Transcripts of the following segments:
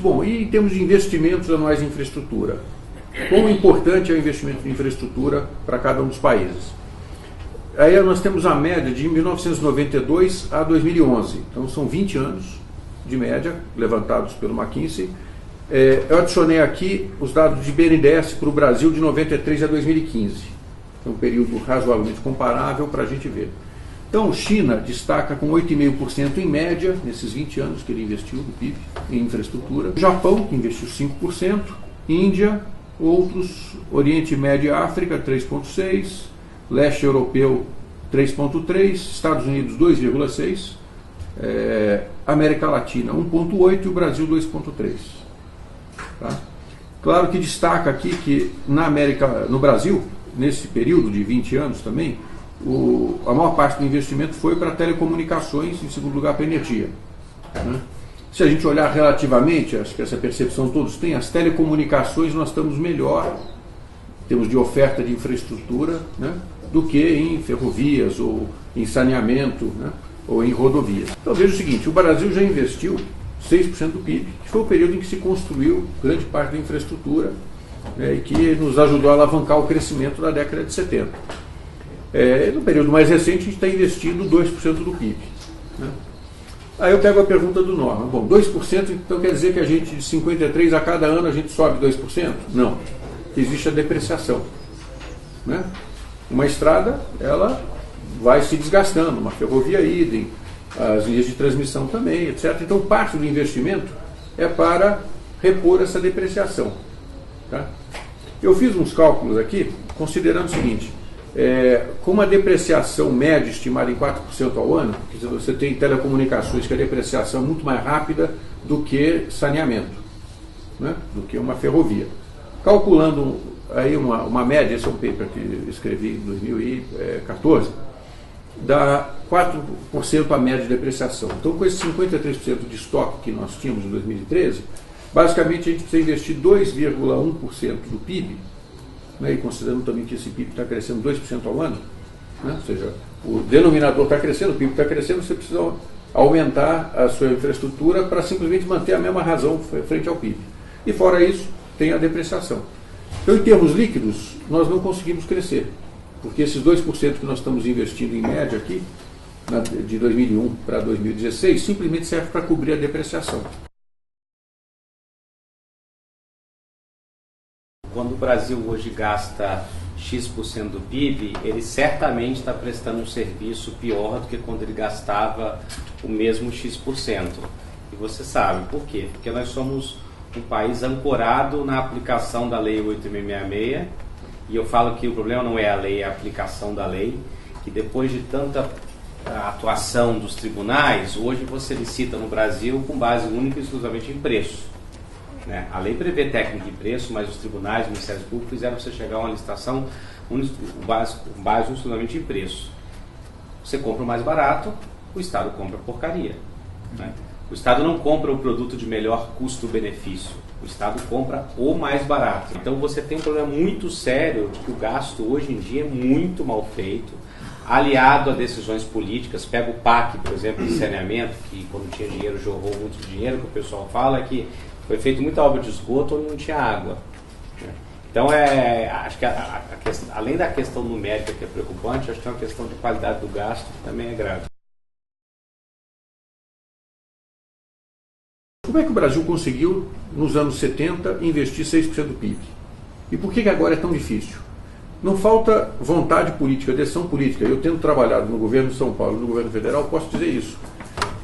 Bom, e em termos de investimentos anuais em infraestrutura? Quão importante é o investimento em infraestrutura para cada um dos países? Aí nós temos a média de 1992 a 2011, então são 20 anos de média, levantados pelo McKinsey. Eu adicionei aqui os dados de BNDES para o Brasil de 93 a 2015, é um período razoavelmente comparável para a gente ver. Então, China destaca com 8,5% em média, nesses 20 anos que ele investiu no PIB em infraestrutura. Japão, que investiu 5%, Índia, outros, Oriente Médio e África, 3,6%, Leste Europeu, 3,3%, Estados Unidos, 2,6%, América Latina, 1,8% e o Brasil, 2,3%. Tá? Claro que destaca aqui que no Brasil, nesse período de 20 anos também, a maior parte do investimento foi para telecomunicações, em segundo lugar para energia. Né? Se a gente olhar relativamente, acho que essa percepção todos têm, as telecomunicações nós estamos melhor, em termos de oferta de infraestrutura, né, do que em ferrovias, ou em saneamento, né, ou em rodovias. Então veja o seguinte, o Brasil já investiu 6% do PIB, que foi o período em que se construiu grande parte da infraestrutura, né, e que nos ajudou a alavancar o crescimento da década de 70. No período mais recente, a gente está investindo 2% do PIB. Né? Aí eu pego a pergunta do Norma. Bom, 2%, então quer dizer que a gente, de 53 a cada ano, a gente sobe 2%? Não. Existe a depreciação. Né? Uma estrada, ela vai se desgastando, uma ferrovia idem, as linhas de transmissão também, etc. Então, parte do investimento é para repor essa depreciação. Tá? Eu fiz uns cálculos aqui, considerando o seguinte, com uma depreciação média estimada em 4% ao ano, você tem telecomunicações que a depreciação é muito mais rápida do que saneamento, né? Do que uma ferrovia. Calculando aí uma média, esse é um paper que eu escrevi em 2014, dá 4% a média de depreciação. Então, com esse 53% de estoque que nós tínhamos em 2013, basicamente a gente precisa investir 2,1% do PIB, né, e considerando também que esse PIB está crescendo 2% ao ano, né, ou seja, o denominador está crescendo, o PIB está crescendo, você precisa aumentar a sua infraestrutura para simplesmente manter a mesma razão frente ao PIB. E fora isso, tem a depreciação. Então, em termos líquidos, nós não conseguimos crescer, porque esses 2% que nós estamos investindo em média aqui, de 2001 para 2016, simplesmente serve para cobrir a depreciação. Quando o Brasil hoje gasta X% do PIB, ele certamente está prestando um serviço pior do que quando ele gastava o mesmo X%. E você sabe por quê? Porque nós somos um país ancorado na aplicação da Lei 8.666, e eu falo que o problema não é a lei, é a aplicação da lei, que depois de tanta atuação dos tribunais, hoje você licita no Brasil com base única e exclusivamente em preço. A lei prevê técnica e preço, mas os tribunais, os ministérios públicos fizeram você chegar a uma licitação com base exclusivamente em preço. Você compra o mais barato, o Estado compra porcaria. Né? O Estado não compra o produto de melhor custo-benefício, o Estado compra o mais barato. Então você tem um problema muito sério de que o gasto hoje em dia é muito mal feito, aliado a decisões políticas. Pega o PAC, por exemplo, de saneamento, que quando tinha dinheiro jorrou muito dinheiro, que o pessoal fala que foi feito muita obra de esgoto onde não tinha água. Então, acho que além da questão numérica que é preocupante, acho que é uma questão de qualidade do gasto que também é grave. Como é que o Brasil conseguiu, nos anos 70, investir 6% do PIB? E por que agora é tão difícil? Não falta vontade política, decisão política. Eu tendo trabalhado no governo de São Paulo e no governo federal, posso dizer isso.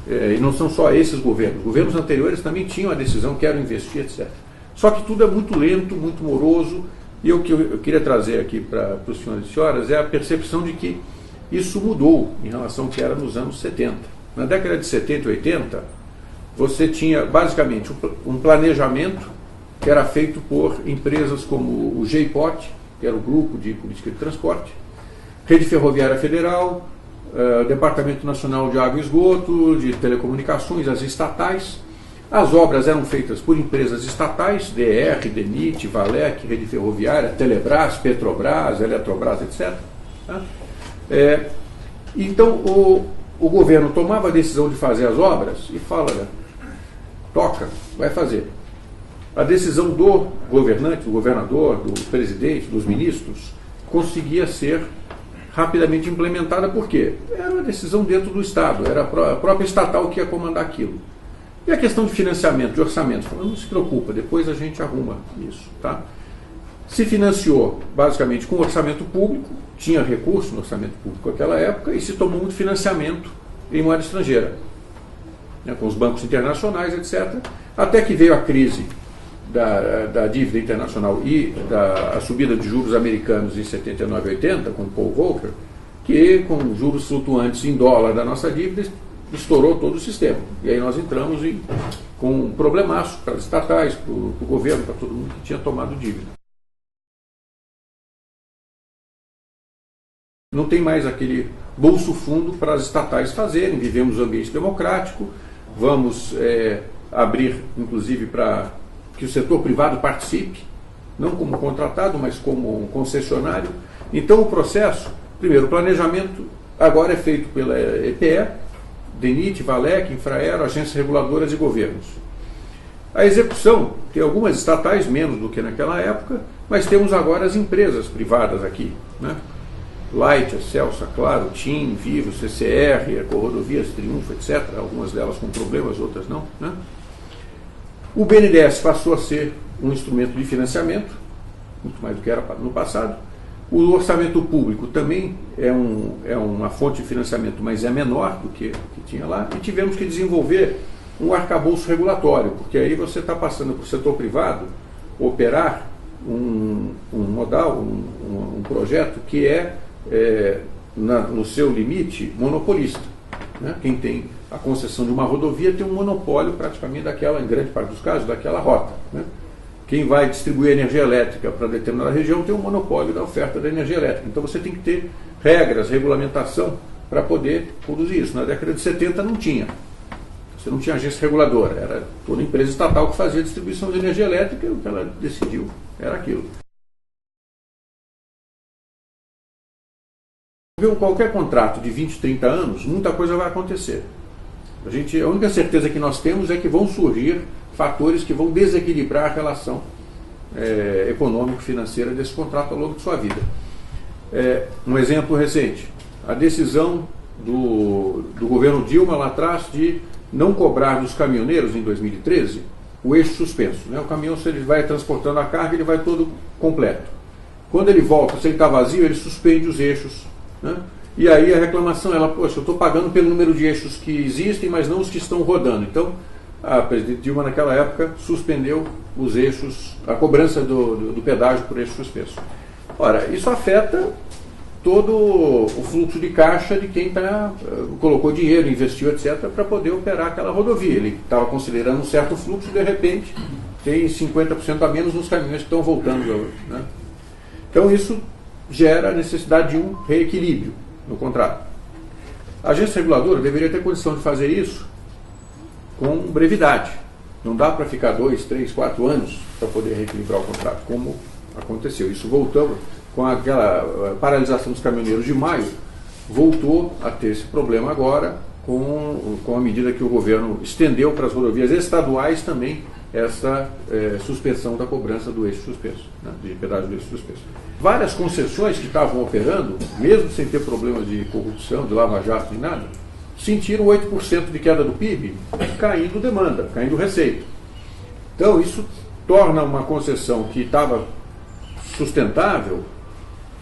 E não são só esses governos. Governos anteriores também tinham a decisão, quero investir, etc. Só que tudo é muito lento, muito moroso, e o que eu queria trazer aqui para os senhores e senhoras é a percepção de que isso mudou em relação ao que era nos anos 70. Na década de 70 e 80, você tinha basicamente um planejamento que era feito por empresas como o GEIPOT, que era o Grupo de Política de Transporte, Rede Ferroviária Federal, Departamento Nacional de Água e Esgoto, de Telecomunicações, as estatais. As obras eram feitas por empresas estatais, DR, DENIT, Valec, Rede Ferroviária, Telebrás, Petrobras, Eletrobras, etc. Então o governo tomava a decisão de fazer as obras e fala, olha, toca, vai fazer. a decisão do governante, do governador, do presidente, dos ministros, conseguia ser rapidamente implementada. Por quê? Era uma decisão dentro do Estado, era a própria estatal que ia comandar aquilo. E a questão de financiamento, de orçamento, não se preocupa, depois a gente arruma isso. Tá? Se financiou basicamente com orçamento público, tinha recurso no orçamento público naquela época, e se tomou muito financiamento em moeda estrangeira, né, com os bancos internacionais, etc., até que veio a crise da dívida internacional e a subida de juros americanos em 79 e 80, com Paul Volcker, que com juros flutuantes em dólar da nossa dívida, estourou todo o sistema. E aí nós entramos com um problemaço para as estatais, para o governo, para todo mundo que tinha tomado dívida. Não tem mais aquele bolso fundo para as estatais fazerem, vivemos um ambiente democrático, vamos abrir, inclusive, para que o setor privado participe, não como contratado, mas como concessionário. Então o processo, primeiro, o planejamento agora é feito pela EPE, DENIT, VALEC, Infraero, agências reguladoras e governos. A execução, tem algumas estatais, menos do que naquela época, mas temos agora as empresas privadas aqui, né? Light, Celsa, Claro, TIM, Vivo, CCR, Ecorodovias, Triunfo, etc. Algumas delas com problemas, outras não, né? O BNDES passou a ser um instrumento de financiamento, muito mais do que era no passado. O orçamento público também é uma fonte de financiamento, mas é menor do que tinha lá. E tivemos que desenvolver um arcabouço regulatório, porque aí você está passando para o setor privado operar um modal, um projeto que no seu limite, monopolista. Né? Quem tem a concessão de uma rodovia tem um monopólio praticamente daquela, em grande parte dos casos, daquela rota. Né? Quem vai distribuir energia elétrica para determinada região tem um monopólio da oferta da energia elétrica. Então você tem que ter regras, regulamentação para poder produzir isso. Na década de 70 não tinha. Você não tinha agência reguladora. Era toda empresa estatal que fazia a distribuição de energia elétrica e o que ela decidiu era aquilo. Qualquer contrato de 20, 30 anos, muita coisa vai acontecer. A única certeza que nós temos é que vão surgir fatores que vão desequilibrar a relação econômico-financeira desse contrato ao longo de sua vida. Um exemplo recente, a decisão do governo Dilma lá atrás de não cobrar dos caminhoneiros em 2013 o eixo suspenso. Né? O caminhão, se ele vai transportando a carga, ele vai todo completo. Quando ele volta, se ele está vazio, ele suspende os eixos. Né? E aí a reclamação, poxa, eu estou pagando pelo número de eixos que existem, mas não os que estão rodando. Então, a presidente Dilma, naquela época, suspendeu os eixos, a cobrança do pedágio por eixo suspenso. Ora, isso afeta todo o fluxo de caixa de quem colocou dinheiro, investiu, etc., para poder operar aquela rodovia. Ele estava considerando um certo fluxo, de repente, tem 50% a menos nos caminhões que estão voltando. Né? Então, isso gera a necessidade de um reequilíbrio no contrato. A agência reguladora deveria ter condição de fazer isso com brevidade. Não dá para ficar 2, 3, 4 anos para poder reequilibrar o contrato, como aconteceu. Isso voltou com aquela paralisação dos caminhoneiros de maio, voltou a ter esse problema agora com a medida que o governo estendeu para as rodovias estaduais também essa suspensão da cobrança do eixo suspenso, né, de pedágio do eixo suspenso. Várias concessões que estavam operando, mesmo sem ter problemas de corrupção, de lava-jato, nem nada, sentiram 8% de queda do PIB, caindo demanda, caindo receita. Então isso torna uma concessão que estava sustentável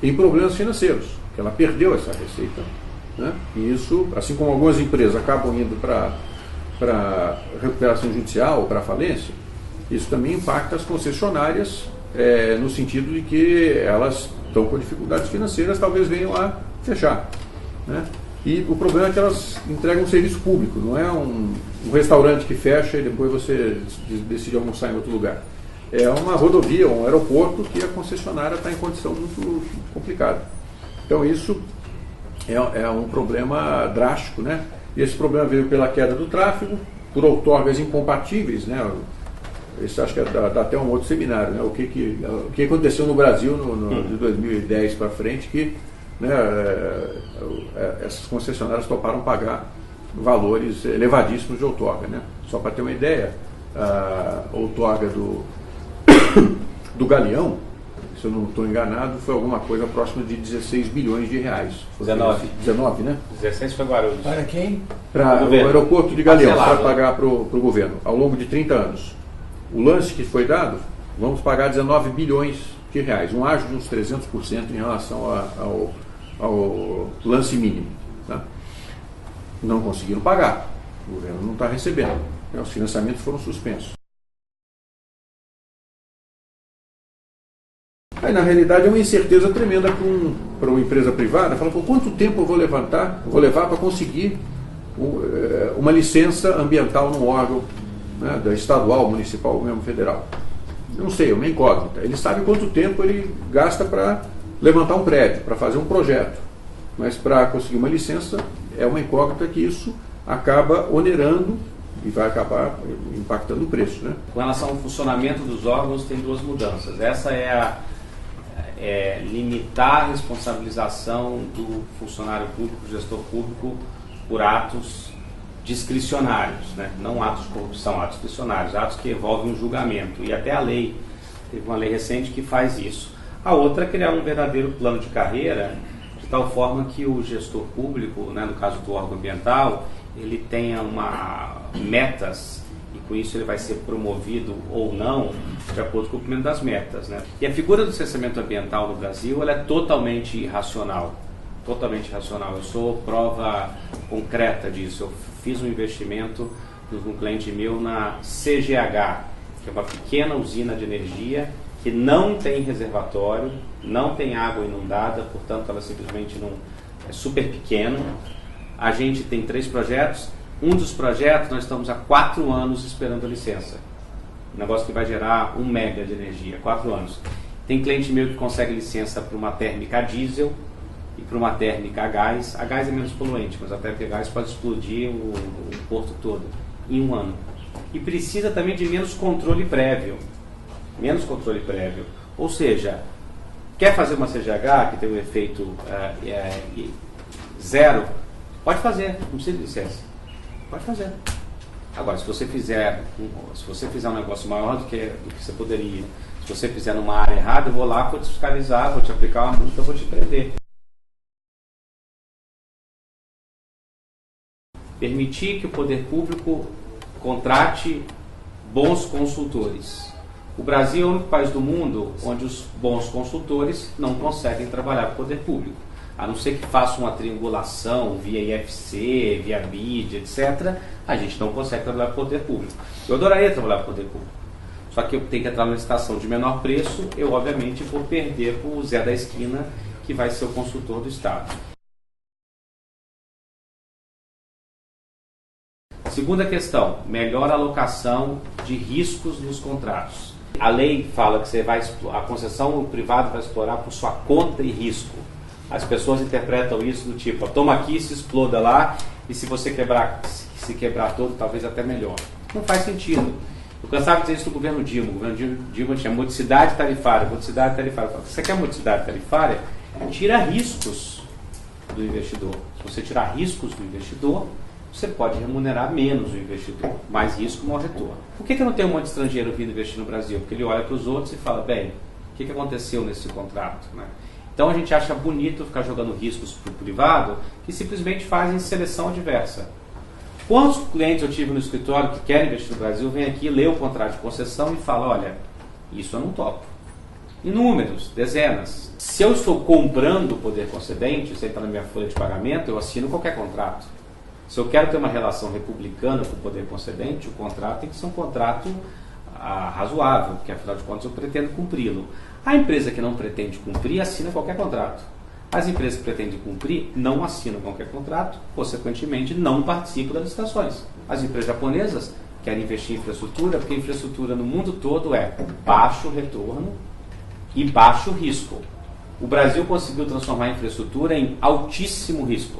em problemas financeiros, que ela perdeu essa receita. Né? E isso, assim como algumas empresas acabam indo para recuperação judicial ou para falência, isso também impacta as concessionárias no sentido de que elas estão com dificuldades financeiras, talvez venham a fechar. Né? E o problema é que elas entregam um serviço público, não é um restaurante que fecha e depois você decide almoçar em outro lugar. É uma rodovia, um aeroporto que a concessionária está em condição muito complicada. Então isso é um problema drástico, né? E esse problema veio pela queda do tráfego, por outorgas incompatíveis, né? Isso acho que dá até um outro seminário, né? O que aconteceu no Brasil de 2010 para frente, que, né, essas concessionárias toparam pagar valores elevadíssimos de outorga, né? Só para ter uma ideia, a outorga do Galeão, se eu não estou enganado, foi alguma coisa próxima de 16 bilhões de reais. 19, né? 16 foi Guarulhos. Para quem? Para o aeroporto de Galeão, para Parcelado. pagar para o governo, ao longo de 30 anos. O lance que foi dado, vamos pagar 19 bilhões de reais, um ágio de uns 300% em relação ao lance mínimo. Tá? Não conseguiram pagar, o governo não está recebendo, né? Os financiamentos foram suspensos. Aí, na realidade, é uma incerteza tremenda para uma empresa privada. Fala, por quanto tempo eu vou levar para conseguir uma licença ambiental num órgão, né, da estadual, municipal ou mesmo federal? Eu não sei, é uma incógnita. Ele sabe quanto tempo ele gasta para levantar um prédio, para fazer um projeto. Mas para conseguir uma licença, é uma incógnita que isso acaba onerando e vai acabar impactando o preço, né? Com relação ao funcionamento dos órgãos, tem duas mudanças. Essa é limitar a responsabilização do funcionário público, do gestor público, por atos discricionários, né? Não atos de corrupção, atos discricionários, atos que envolvem um julgamento. E até a lei, teve uma lei recente que faz isso. A outra é criar um verdadeiro plano de carreira, de tal forma que o gestor público, né, no caso do órgão ambiental, ele tenha metas, e com isso ele vai ser promovido ou não de acordo com o cumprimento das metas, né? E a figura do licenciamento ambiental no Brasil, ela é totalmente irracional. Totalmente irracional. Eu sou prova concreta disso. Eu fiz um investimento com um cliente meu na CGH, que é uma pequena usina de energia que não tem reservatório, não tem água inundada, portanto ela simplesmente não é super pequena. A gente tem 3 projetos. Um dos projetos nós estamos há 4 anos esperando a licença. Um negócio que vai gerar 1 mega de energia, 4 anos. Tem cliente meu que consegue licença para uma térmica a diesel e para uma térmica a gás. A gás é menos poluente, mas a térmica a gás pode explodir o porto todo em 1 ano. E precisa também de menos controle prévio. Menos controle prévio. Ou seja, quer fazer uma CGH que tem um efeito zero? Pode fazer, não precisa de licença. Pode fazer. Agora, se você fizer um negócio maior do que você poderia, se você fizer numa área errada, eu vou lá, vou te fiscalizar, vou te aplicar uma multa, vou te prender. Permitir que o poder público contrate bons consultores. O Brasil é o único país do mundo onde os bons consultores não conseguem trabalhar para o poder público. A não ser que faça uma triangulação via IFC, via BID, etc., a gente não consegue trabalhar para o poder público. Eu adoraria trabalhar para o poder público. Só que eu tenho que entrar numa licitação de menor preço, eu obviamente vou perder para o Zé da esquina, que vai ser o consultor do Estado. Segunda questão, melhor alocação de riscos nos contratos. A lei fala que a concessão privada vai explorar por sua conta e risco. As pessoas interpretam isso do tipo, toma aqui, se exploda lá, e se você se quebrar todo, talvez até melhor. Não faz sentido. Eu cansava de dizer isso do governo Dilma. O governo Dilma tinha modicidade tarifária. Você quer modicidade tarifária? Tira riscos do investidor. Se você tirar riscos do investidor, você pode remunerar menos o investidor. Mais risco, maior retorno. Por que eu não tenho um monte de estrangeiro vindo investir no Brasil? Porque ele olha para os outros e fala, bem, o que aconteceu nesse contrato, né? Então a gente acha bonito ficar jogando riscos para o privado que simplesmente fazem seleção adversa. Quantos clientes eu tive no escritório que querem investir no Brasil, vêm aqui, lê o contrato de concessão e fala, olha, isso eu não topo. Inúmeros, dezenas. Se eu estou comprando o poder concedente, isso aí está na minha folha de pagamento, eu assino qualquer contrato. Se eu quero ter uma relação republicana com o poder concedente, o contrato tem que ser um contrato razoável, porque afinal de contas eu pretendo cumpri-lo. A empresa que não pretende cumprir assina qualquer contrato. As empresas que pretendem cumprir não assinam qualquer contrato, consequentemente não participam das licitações. As empresas japonesas querem investir em infraestrutura, porque a infraestrutura no mundo todo é baixo retorno e baixo risco. O Brasil conseguiu transformar a infraestrutura em altíssimo risco.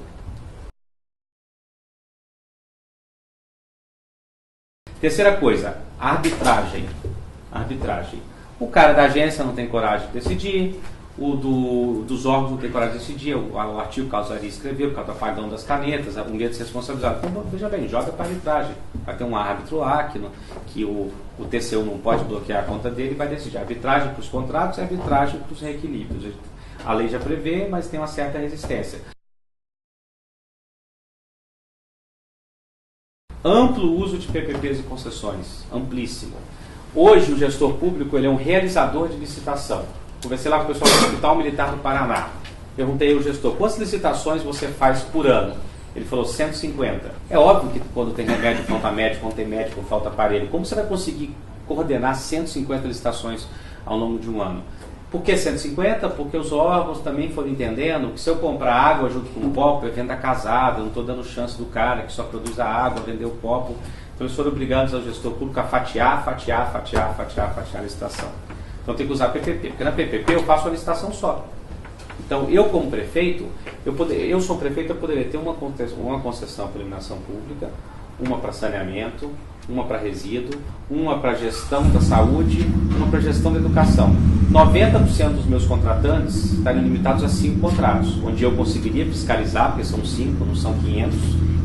Terceira coisa, arbitragem. O cara da agência não tem coragem de decidir, o dos órgãos não tem coragem de decidir, o artigo que o Carlos Ari escreveu, por causa do apagão das canetas, a mulher de ser responsabilizado. Então, veja bem, joga para arbitragem. Vai ter um árbitro lá que o o TCU não pode bloquear a conta dele, vai decidir arbitragem para os contratos e arbitragem para os reequilíbrios. A lei já prevê, mas tem uma certa resistência. Amplo uso de PPPs e concessões, amplíssimo. Hoje o gestor público ele é um realizador de licitação. Conversei lá com o pessoal do Hospital Militar do Paraná. Perguntei ao gestor, quantas licitações você faz por ano? Ele falou 150. É óbvio que quando tem remédio falta médico, quando tem médico falta aparelho. Como você vai conseguir coordenar 150 licitações ao longo de um ano? Por que 150? Porque os órgãos também foram entendendo que se eu comprar água junto com o copo, é venda casada, eu não estou dando chance do cara que só produz a água, vender o copo. Então eles foram obrigados ao gestor público a fatiar a licitação. Então tem que usar PPP, porque na PPP eu faço a licitação só. Então eu como prefeito, eu sou prefeito, eu poderia ter uma concessão para iluminação pública, uma para saneamento, uma para resíduo, uma para gestão da saúde, uma para gestão da educação. 90% dos meus contratantes estariam limitados a 5 contratos, onde eu conseguiria fiscalizar, porque são 5, não são 500,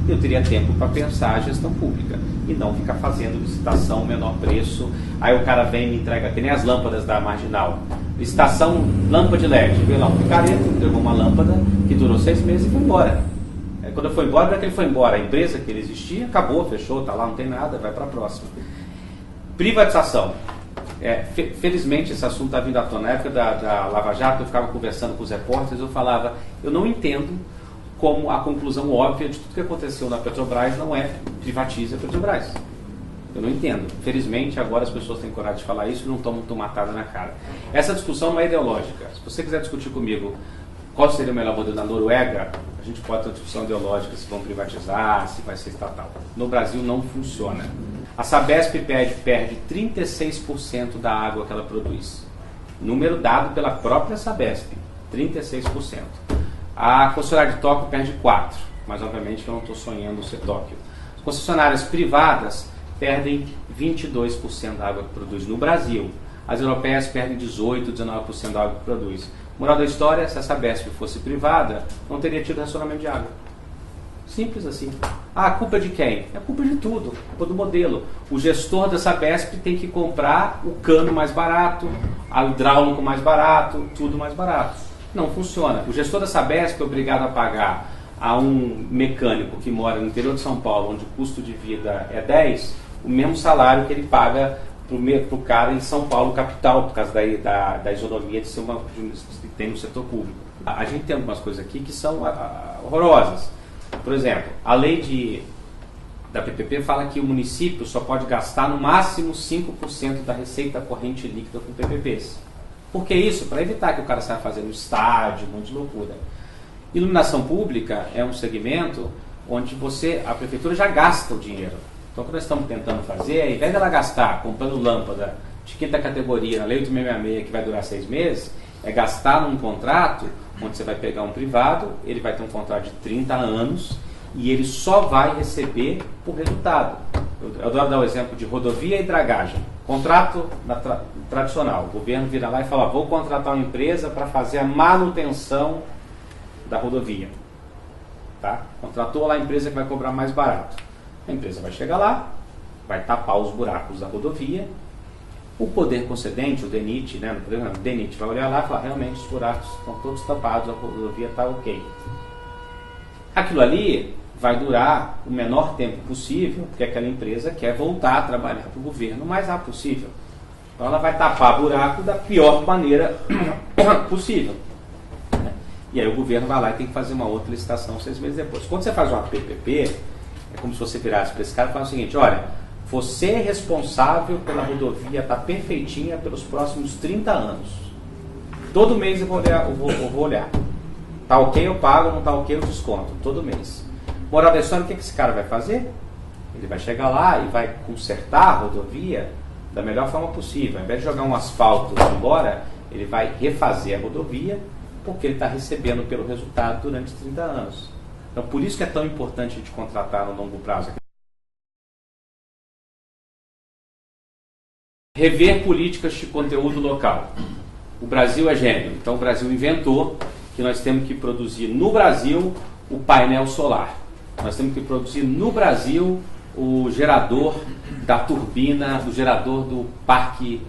e eu teria tempo para pensar a gestão pública e não ficar fazendo licitação, menor preço. Aí o cara vem e me entrega, que nem as lâmpadas da Marginal. Licitação lâmpada de LED. Veio lá um picareta, entregou uma lâmpada que durou 6 meses e foi embora. Quando foi embora, não é que ele foi embora. A empresa que ele existia acabou, fechou, está lá, não tem nada, vai para a próxima. Privatização. Felizmente esse assunto está vindo à tona. Na época da Lava Jato, eu ficava conversando com os repórteres, eu falava, eu não entendo como a conclusão óbvia de tudo que aconteceu na Petrobras não é privatize a Petrobras. Eu não entendo. Felizmente, agora as pessoas têm coragem de falar isso e não tomam tomatada na cara. Essa discussão não é ideológica. Se você quiser discutir comigo qual seria o melhor modelo na Noruega, a gente pode ter uma discussão ideológica se vão privatizar, se vai ser estatal. No Brasil não funciona. A Sabesp perde 36% da água que ela produz. Número dado pela própria Sabesp, 36%. A concessionária de Tóquio perde 4%, mas obviamente que eu não estou sonhando ser Tóquio. As concessionárias privadas perdem 22% da água que produz no Brasil. As europeias perdem 18%, 19% da água que produz. Moral da história, se a Sabesp fosse privada, não teria tido racionamento de água. Simples assim. Ah, a culpa é de quem? É culpa de tudo, culpa do modelo. O gestor da Sabesp tem que comprar o cano mais barato, o hidráulico mais barato, tudo mais barato. Não funciona. O gestor da Sabesp é obrigado a pagar a um mecânico que mora no interior de São Paulo, onde o custo de vida é 10, o mesmo salário que ele paga para o cara em São Paulo, capital, por causa da isonomia de ser que tem no setor público. A gente tem algumas coisas aqui que são horrorosas. Por exemplo, a lei da PPP fala que o município só pode gastar no máximo 5% da receita corrente líquida com PPPs. Por que isso? Para evitar que o cara saia fazendo estádio, um monte de loucura. Iluminação pública é um segmento onde a prefeitura já gasta o dinheiro. Então, o que nós estamos tentando fazer, ao invés dela gastar comprando lâmpada de quinta categoria na Lei 866, que vai durar 6 meses, é gastar num contrato onde você vai pegar um privado, ele vai ter um contrato de 30 anos e ele só vai receber por resultado. Eu adoro dar o exemplo de rodovia e dragagem. Contrato tradicional. O governo vira lá e fala, vou contratar uma empresa para fazer a manutenção da rodovia. Tá? Contratou lá a empresa que vai cobrar mais barato. A empresa vai chegar lá, vai tapar os buracos da rodovia. O poder concedente, o DENIT, no programa, o DENIT vai olhar lá e falar, realmente os buracos estão todos tapados, a rodovia está ok. Aquilo ali vai durar o menor tempo possível, porque aquela empresa quer voltar a trabalhar para o governo o mais rápido possível. Então ela vai tapar buraco da pior maneira possível. E aí o governo vai lá e tem que fazer uma outra licitação 6 meses depois. Quando você faz uma PPP, é como se você virasse para esse cara e falasse o seguinte, olha, você é responsável pela rodovia estar perfeitinha pelos próximos 30 anos. Todo mês eu vou olhar. Tá ok, eu pago, não tá ok, eu desconto. Todo mês. Moral da história, o que esse cara vai fazer? Ele vai chegar lá e vai consertar a rodovia da melhor forma possível. Ao invés de jogar um asfalto e ir embora, ele vai refazer a rodovia porque ele está recebendo pelo resultado durante 30 anos. Então, por isso que é tão importante a gente contratar no longo prazo. Rever políticas de conteúdo local. O Brasil é gênio. Então, o Brasil inventou que nós temos que produzir no Brasil o painel solar. Nós temos que produzir no Brasil o gerador da turbina, do gerador do parque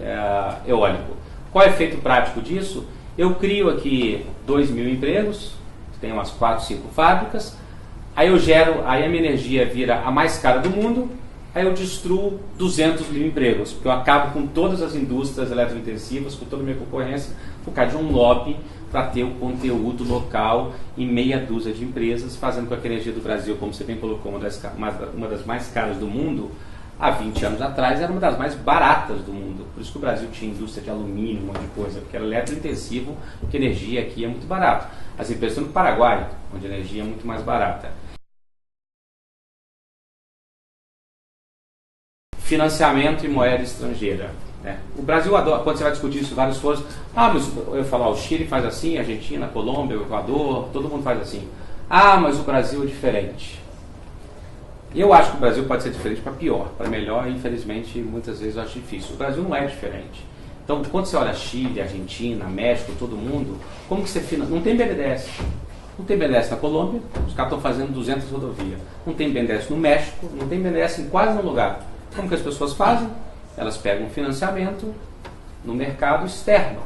eólico. Qual é o efeito prático disso? Eu crio aqui 2.000 empregos, tem umas 4, 5 fábricas, aí eu gero, aí a minha energia vira a mais cara do mundo, aí eu destruo 200.000 empregos, porque eu acabo com todas as indústrias eletrointensivas, com toda a minha concorrência, por causa de um lobby para ter o conteúdo local em meia dúzia de empresas, fazendo com que a energia do Brasil, como você bem colocou, uma das mais caras do mundo, há 20 anos atrás era uma das mais baratas do mundo. Por isso que o Brasil tinha indústria de alumínio, um monte de coisa, porque era eletrointensivo, porque a energia aqui é muito barata. As empresas estão no Paraguai, onde a energia é muito mais barata. Financiamento em moeda estrangeira. O Brasil adora, quando você vai discutir isso em vários foros, mas eu falo, o Chile faz assim, a Argentina, a Colômbia, o Equador, todo mundo faz assim. Mas o Brasil é diferente. Eu acho que o Brasil pode ser diferente para pior, para melhor, infelizmente, muitas vezes eu acho difícil. O Brasil não é diferente. Então, quando você olha Chile, Argentina, México, todo mundo, como que você financia? Não tem BNDES. Não tem BNDES na Colômbia, os caras estão fazendo 200 rodovias. Não tem BNDES no México, não tem BNDES em quase nenhum lugar. Como que as pessoas fazem? Elas pegam financiamento no mercado externo.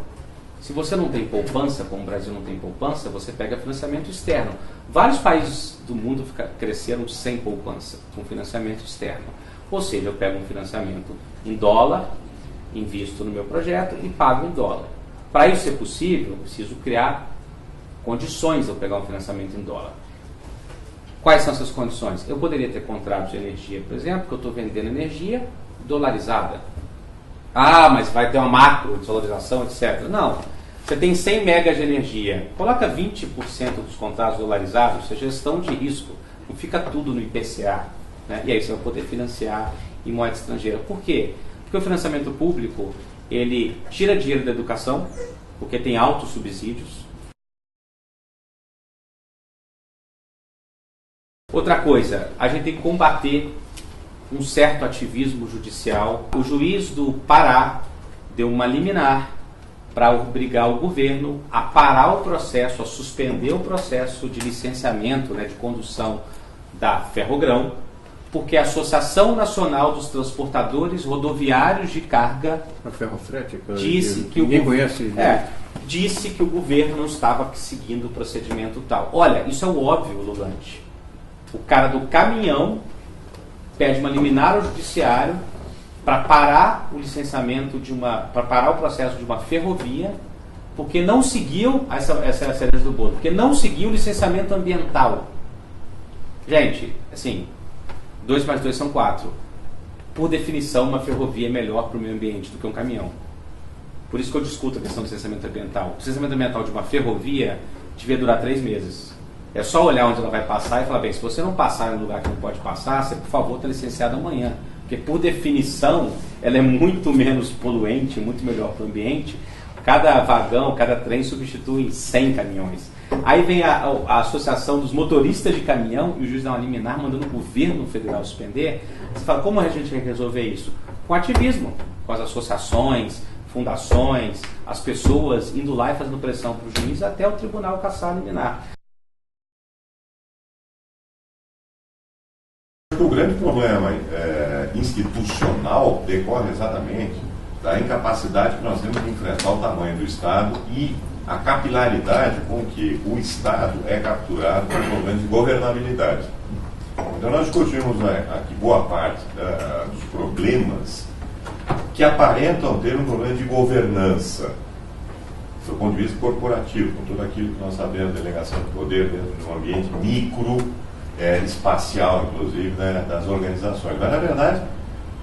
Se você não tem poupança, como o Brasil não tem poupança, você pega financiamento externo. Vários países do mundo cresceram sem poupança, com financiamento externo. Ou seja, eu pego um financiamento em dólar, invisto no meu projeto e pago em dólar. Para isso ser possível, eu preciso criar condições de eu pegar um financiamento em dólar. Quais são essas condições? Eu poderia ter contratos de energia, por exemplo, que eu estou vendendo energia dolarizada. Mas vai ter uma macro desvalorização, etc. Não. Você tem 100 megas de energia. Coloca 20% dos contratos dolarizados, isso é gestão de risco. Não fica tudo no IPCA. Né? E aí você vai poder financiar em moeda estrangeira. Por quê? Porque o financiamento público, ele tira dinheiro da educação, porque tem altos subsídios. Outra coisa, a gente tem que combater um certo ativismo judicial. O juiz do Pará deu uma liminar para obrigar o governo a parar o processo, a suspender o processo de licenciamento, de condução da Ferrogrão, porque a Associação Nacional dos Transportadores Rodoviários de Carga a Ferrofrete, disse que disse que o governo não estava seguindo o procedimento tal. Olha, isso é o óbvio, Lulante. O cara do caminhão pede uma liminar ao judiciário para parar o licenciamento para parar o processo de uma ferrovia, porque não seguiu essa é a cereja do bolo, porque não seguiu o licenciamento ambiental. Gente, assim, 2 mais 2 são 4. Por definição, uma ferrovia é melhor para o meio ambiente do que um caminhão. Por isso que eu discuto a questão do licenciamento ambiental. O licenciamento ambiental de uma ferrovia devia durar 3 meses. É só olhar onde ela vai passar e falar, bem, se você não passar em um lugar que não pode passar, você, por favor, está licenciado amanhã. Porque, por definição, ela é muito menos poluente, muito melhor para o ambiente. Cada vagão, cada trem substitui 100 caminhões. Aí vem a Associação dos Motoristas de Caminhão e o juiz dá uma liminar mandando o governo federal suspender. Você fala, como a gente vai resolver isso? Com ativismo, com as associações, fundações, as pessoas indo lá e fazendo pressão para o juiz até o tribunal cassar a liminar. O grande problema institucional decorre exatamente da incapacidade que nós temos de enfrentar o tamanho do Estado e a capilaridade com que o Estado é capturado por problemas de governabilidade. Então nós discutimos aqui boa parte dos problemas que aparentam ter um problema de governança, do ponto de vista corporativo, com tudo aquilo que nós sabemos, delegação de poder dentro de um ambiente micro, espacial, inclusive, das organizações. Mas, na verdade,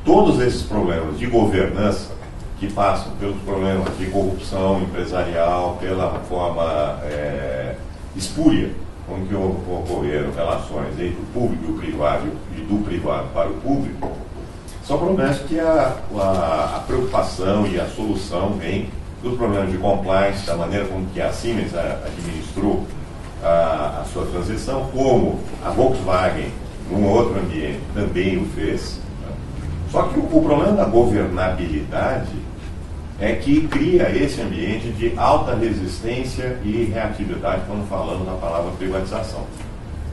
todos esses problemas de governança que passam pelos problemas de corrupção empresarial, pela forma espúria com que ocorreram relações entre o público e o privado e do privado para o público, só promete que a preocupação e a solução vem dos problemas de compliance, da maneira como que a Siemens administrou a sua transição, como a Volkswagen, num outro ambiente, também o fez. Só que o problema da governabilidade é que cria esse ambiente de alta resistência e reatividade quando falamos da palavra privatização.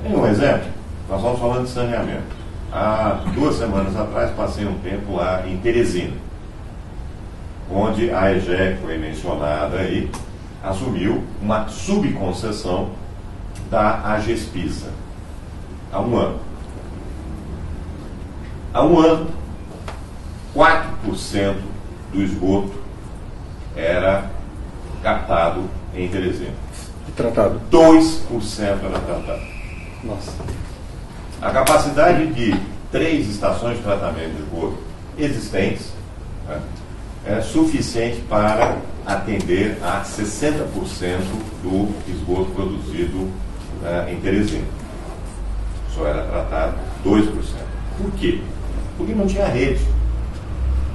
Tem um exemplo? Nós estamos falando de saneamento. há 2 semanas atrás, passei um tempo lá em Teresina, onde a EGE, que foi mencionada aí, assumiu uma subconcessão da AGESPISA há um ano. Há um ano, 4% do esgoto era captado em Teresina. Tratado. 2% era tratado. Nossa. A capacidade de 3 estações de tratamento de esgoto existentes, né, é suficiente para atender a 60% do esgoto produzido em Teresina. Só era tratado 2%. Por quê? Porque não tinha rede.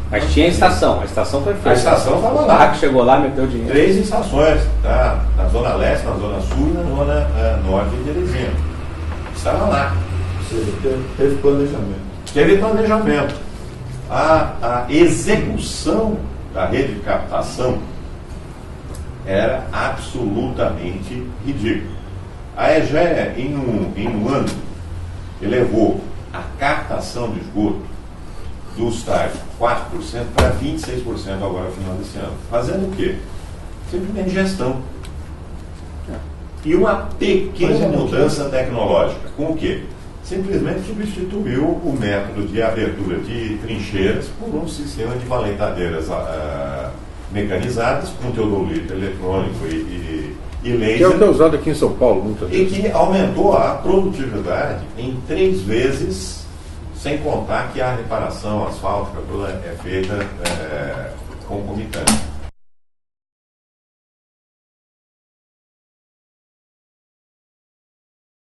Mas tinha a estação foi feita. A estação estava O lá. PAC chegou lá, meteu dinheiro. 3 estações, tá? Na Zona Leste, na Zona Sul e na Zona Norte de Teresina. Estava lá. Ou seja, teve planejamento. Teve planejamento. A execução da rede de captação era absolutamente ridícula. A EGE, em um ano, elevou a captação de esgoto dos tais 4% para 26% agora no final desse ano. Fazendo o quê? Simplesmente gestão. E uma pequena mudança tecnológica. Com o quê? Simplesmente substituiu o método de abertura de trincheiras por um sistema de valentadeiras mecanizadas com teodolito eletrônico e laser. Que é o que é usado aqui em São Paulo, muitas E vezes. que aumentou a produtividade em 3 vezes, sem contar que a reparação asfáltica toda é feita concomitante.